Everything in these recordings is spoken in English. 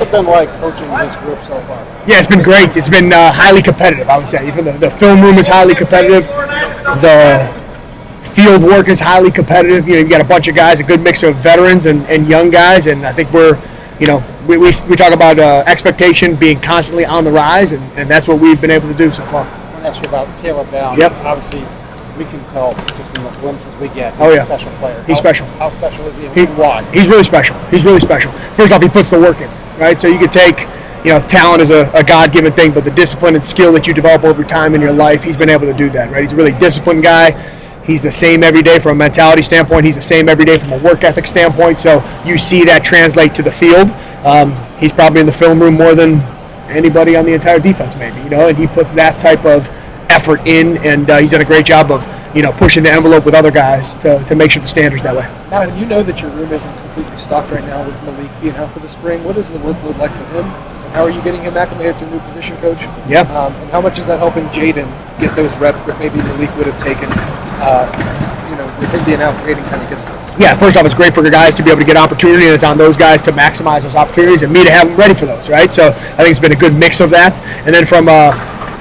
What's it been like coaching this group so far? Yeah, it's been great. It's been highly competitive, I would say. Even the film room is highly competitive. The field work is highly competitive. You know, you've got a bunch of guys, a good mix of veterans and young guys, and I think we're, you know, we talk about expectation being constantly on the rise, and that's what we've been able to do so far. I want to ask you about Caleb Down. Yep. Obviously, we can tell just from the glimpses we get. Oh, yeah. He's a special player. He's special. How special is he and why? He's really special. He's really special. First off, he puts the work in, right? So you could take, you know, talent is a God-given thing, but the discipline and skill that you develop over time in your life, he's been able to do that, right? He's a really disciplined guy. He's the same every day from a mentality standpoint. He's the same every day from a work ethic standpoint. So you see that translate to the field. He's probably in the film room more than anybody on the entire defense, maybe, you know, and he puts that type of effort in, and he's done a great job of, you know, pushing the envelope with other guys to make sure the standard's that way. Now, you know that your room isn't completely stocked right now with Malik being out for the spring. What is the workload like for him? And how are you getting him acclimated to a new position, Coach? Yeah. And how much is that helping Jaden get those reps that maybe Malik would have taken, you know, with him being out, Jaden kind of gets those? Yeah, first off, it's great for the guys to be able to get opportunity, and it's on those guys to maximize those opportunities and me to have them ready for those, right? So I think it's been a good mix of that. And then from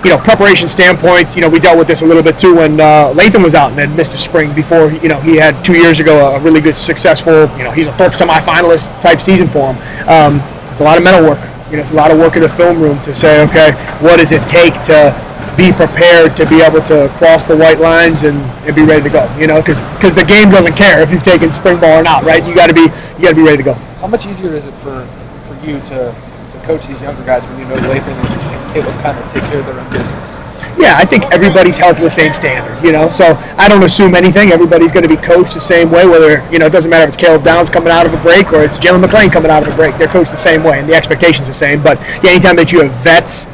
you know, preparation standpoint, you know, we dealt with this a little bit too when Latham was out and had missed a spring before. You know, he had 2 years ago a really good, successful, you know, he's a Thorpe semifinalist type season for him. It's a lot of mental work. You know, it's a lot of work in the film room to say, okay, what does it take to be prepared to be able to cross the white lines and be ready to go? You know, because the game doesn't care if you've taken spring ball or not, right? You got to be ready to go. How much easier is it for you to coach these younger guys when you know Latham and Caleb kind of take care of their own business? Yeah, I think everybody's held to the same standard, you know, so I don't assume anything. Everybody's going to be coached the same way, whether, you know, it doesn't matter if it's Caleb Downs coming out of a break or it's Jalen McClain coming out of a break. They're coached the same way, and the expectation's the same. But, yeah, anytime that you have vets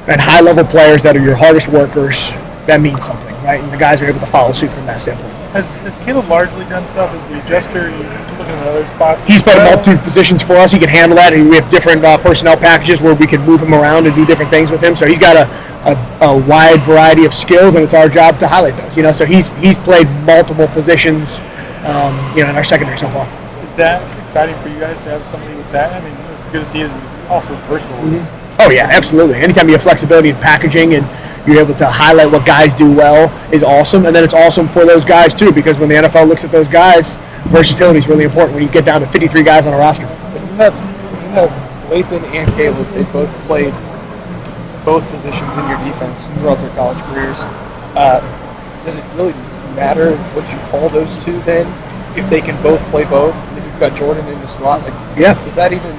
and high-level players that are your hardest workers, that means something, right? And the guys are able to follow suit from that standpoint. Has Caleb largely done stuff as the adjuster? You looking at other spots? He's played a multitude of positions for us. He can handle that. And we have different personnel packages where we can move him around and do different things with him. So he's got a wide variety of skills, and it's our job to highlight those. You know, so he's played multiple positions, you know, in our secondary so far. Is that exciting for you guys to have somebody with that? I mean, it's good to see he's also as versatile as. Oh yeah, absolutely. Anytime you have flexibility in packaging and you're able to highlight what guys do well is awesome. And then it's awesome for those guys too, because when the NFL looks at those guys, versatility is really important when you get down to 53 guys on a roster. You have Latham and Caleb. They both played both positions in your defense throughout their college careers. Does it really matter what you call those two then? If they can both play both, and then you've got Jordan in the slot. Like, yeah. Is that even?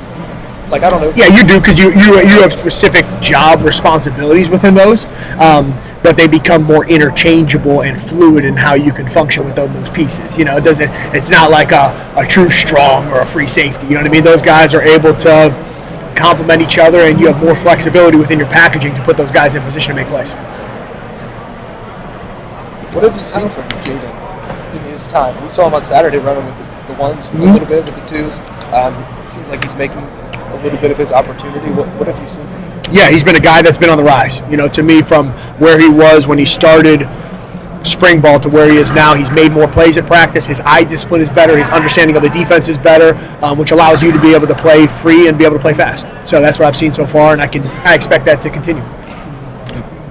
Like, I don't know. Yeah, you do, because you have specific job responsibilities within those, but they become more interchangeable and fluid in how you can function with those pieces. You know, it's not like a true strong or a free safety. You know what I mean? Those guys are able to complement each other, and you have more flexibility within your packaging to put those guys in position to make plays. What have you seen from Jaden in his time? We saw him on Saturday running with the ones, a little bit with the twos. It seems like he's making a little bit of his opportunity. What have you seen from him? Yeah, he's been a guy that's been on the rise. You know, to me, from where he was when he started spring ball to where he is now, he's made more plays at practice. His eye discipline is better. His understanding of the defense is better, which allows you to be able to play free and be able to play fast. So that's what I've seen so far, and I expect that to continue.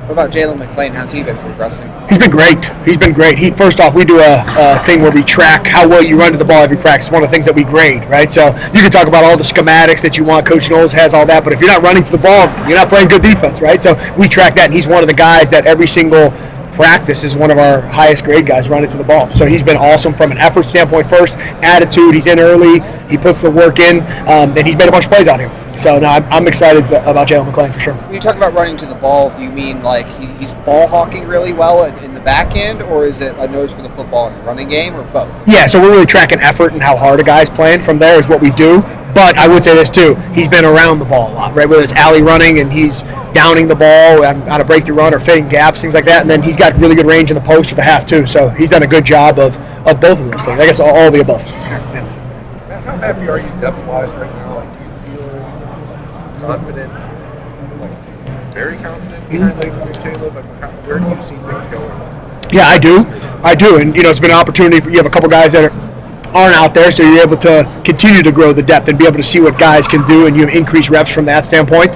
What about Jalen McClain? How's he been progressing? He's been great. First off, we do a thing where we track how well you run to the ball every practice. One of the things that we grade, right? So you can talk about all the schematics that you want. Coach Knowles has all that, but if you're not running to the ball, you're not playing good defense, right? So we track that, and he's one of the guys that every single practice is one of our highest grade guys running to the ball. So he's been awesome from an effort standpoint first, attitude, he's in early, he puts the work in, and he's made a bunch of plays out here. So no, I'm excited about Jalen McClain for sure. When you talk about running to the ball, do you mean like he's ball hawking really well in the back end, or is it a nose for the football in the running game, or both? Yeah, so we're really tracking effort and how hard a guy's playing. From there is what we do. But I would say this too, he's been around the ball a lot, right? Whether it's alley running and he's downing the ball on a breakthrough run or fitting gaps, things like that. And then he's got really good range in the post or the half too. So he's done a good job of both of those things. I guess all of the above. Matt, how happy are you depth-wise right now? Like, do you feel confident, like very confident behind Latham and Caleb? Like, where do you see things going? Yeah, I do. And, you know, it's been an opportunity for you have a couple guys that are aren't out there, so you're able to continue to grow the depth and be able to see what guys can do, and you have increased reps from that standpoint.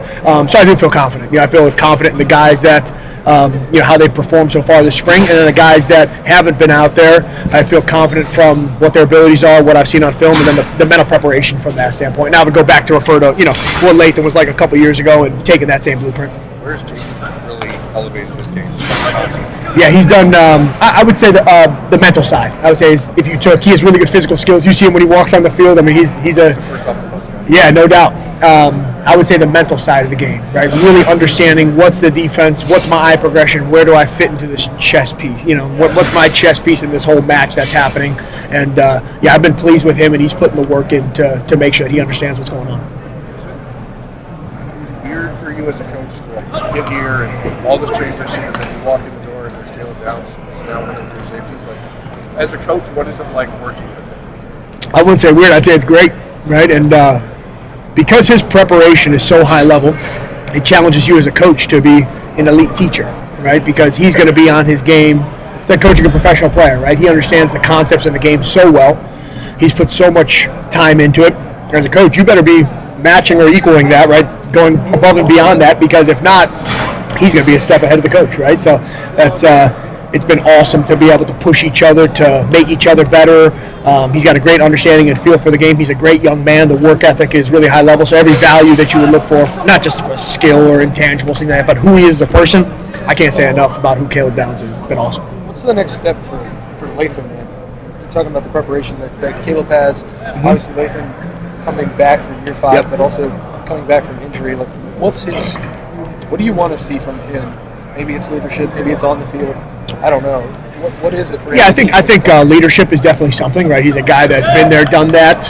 So I do feel confident. I feel confident in the guys that how they've performed so far this spring, and then the guys that haven't been out there, I feel confident from what their abilities are, what I've seen on film, and then the mental preparation from that standpoint. Now I would go back to refer to what Lathan was like a couple years ago and taking that same blueprint. Where's Jake really elevated this game? Yeah, he's done. I would say the mental side. I would say he has really good physical skills. You see him when he walks on the field. I mean, he's a First off the post guy. yeah, no doubt. I would say the mental side of the game, right? Really understanding what's the defense, what's my eye progression, where do I fit into this chess piece? What's my chess piece in this whole match that's happening? And I've been pleased with him, and he's putting the work in to make sure that he understands what's going on. Weird for you as a coach to get here and all this transition, and then you walk in the door and there's Caleb Downs, who's now one of your safeties. Like, as a coach, what is it like working with him? I wouldn't say weird. I'd say it's great, right? And because his preparation is so high level, it challenges you as a coach to be an elite teacher, right? Because he's going to be on his game. It's like coaching a professional player, right? He understands the concepts in the game so well. He's put so much time into it. As a coach, you better be matching or equaling that, right? Going above and beyond that, because if not, he's going to be a step ahead of the coach, right? So that's it's been awesome to be able to push each other, to make each other better. He's got a great understanding and feel for the game. He's a great young man. The work ethic is really high level. So every value that you would look for, not just for skill or intangibles, things like that, but who he is as a person, I can't say enough about who Caleb Downs is. It's been awesome. What's the next step for Lathan, man? You're talking about the preparation that Caleb has. Obviously, Lathan coming back from year 5, Yep. but also coming back from injury. Like, what do you want to see from him? Maybe it's leadership. Maybe it's on the field. I don't know. What is it for him? Yeah, I think leadership is definitely something, right? He's a guy that's been there, done that,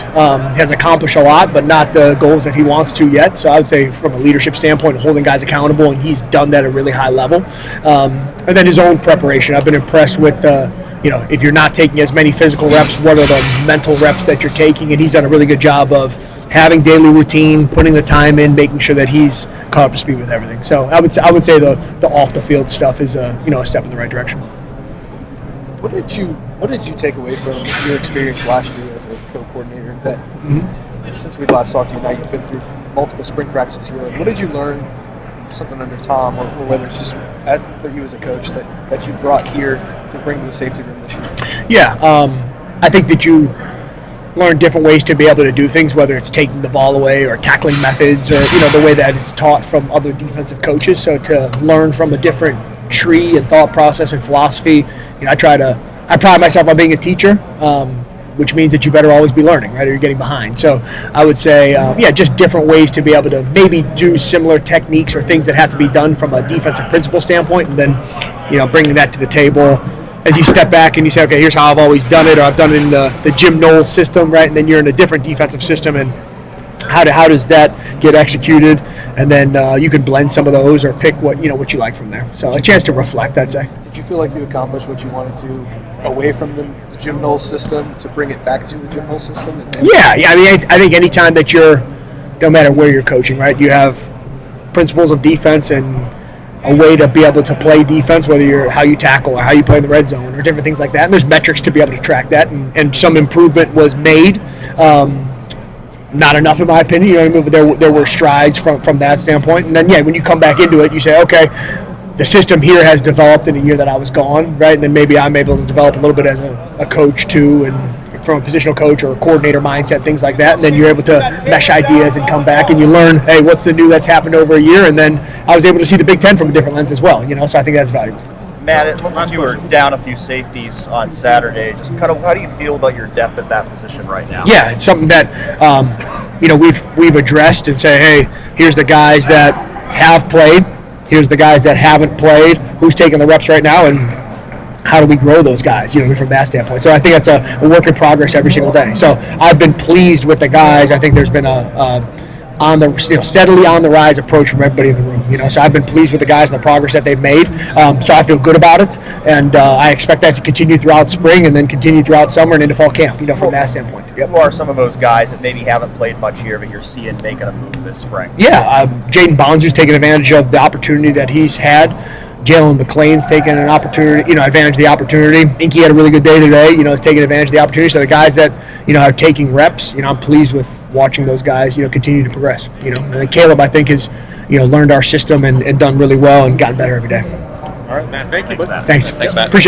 has accomplished a lot, but not the goals that he wants to yet. So I would say from a leadership standpoint, holding guys accountable, and he's done that at a really high level. And then his own preparation. I've been impressed with, if you're not taking as many physical reps, what are the mental reps that you're taking? And he's done a really good job of having daily routine, putting the time in, making sure that he's caught up to speed with everything. So I would say the off the field stuff is a step in the right direction. What did you take away from your experience last year as a co-coordinator? That since we last talked to you, now you've been through multiple spring practices here. Like, what did you learn? Something under Tom, or whether it's just for you as a coach that you brought here to bring to the safety room this year? Yeah, I think that you learn different ways to be able to do things, whether it's taking the ball away or tackling methods, or the way that it's taught from other defensive coaches. So to learn from a different tree and thought process and philosophy, I pride myself on being a teacher, which means that you better always be learning, right, or you're getting behind. So I would say, just different ways to be able to maybe do similar techniques or things that have to be done from a defensive principle standpoint, and then bringing that to the table as you step back and you say, okay, here's how I've always done it, or I've done it in the Jim Knowles system, right? And then you're in a different defensive system, and how does that get executed? And then you can blend some of those or pick what you like from there. So a chance to reflect, I'd say. Did you feel like you accomplished what you wanted to away from the Jim Knowles system to bring it back to the Jim Knowles system? Yeah. I mean, I think anytime that no matter where you're coaching, right, you have principles of defense and a way to be able to play defense, whether how you tackle or how you play in the red zone or different things like that. And there's metrics to be able to track that, and some improvement was made. Not enough, in my opinion. But there were strides from that standpoint. And then, when you come back into it, you say, okay, the system here has developed in a year that I was gone, right? And then maybe I'm able to develop a little bit as a coach too, and from a positional coach or a coordinator mindset, things like that. And then you're able to mesh ideas and come back and you learn, hey, what's the new that's happened over a year? And then I was able to see the Big Ten from a different lens as well, So I think that's valuable. Matt, it looks like you were down a few safeties on Saturday. Just kind of, how do you feel about your depth at that position right now? Yeah, it's something that we've addressed and say, hey, here's the guys that have played, here's the guys that haven't played, who's taking the reps right now, and how do we grow those guys, from that standpoint. So I think that's a work in progress every single day. So I've been pleased with the guys. I think there's been steadily on the rise approach from everybody in the room. So I've been pleased with the guys and the progress that they've made. So I feel good about it, and I expect that to continue throughout spring and then continue throughout summer and into fall camp. From that standpoint. Yep. Who are some of those guys that maybe haven't played much here, but you're seeing making a move this spring? Yeah, Jaden Bonds, who's taken advantage of the opportunity that he's had. Jalen McLean's taking an opportunity, advantage of the opportunity. Inky had a really good day today, is taking advantage of the opportunity. So the guys that, are taking reps, I'm pleased with watching those guys, continue to progress, And then Caleb, I think, has, learned our system and done really well and gotten better every day. All right, Matt. Thank you. Thanks, Matt. Thanks. Thanks, Matt. Appreciate it.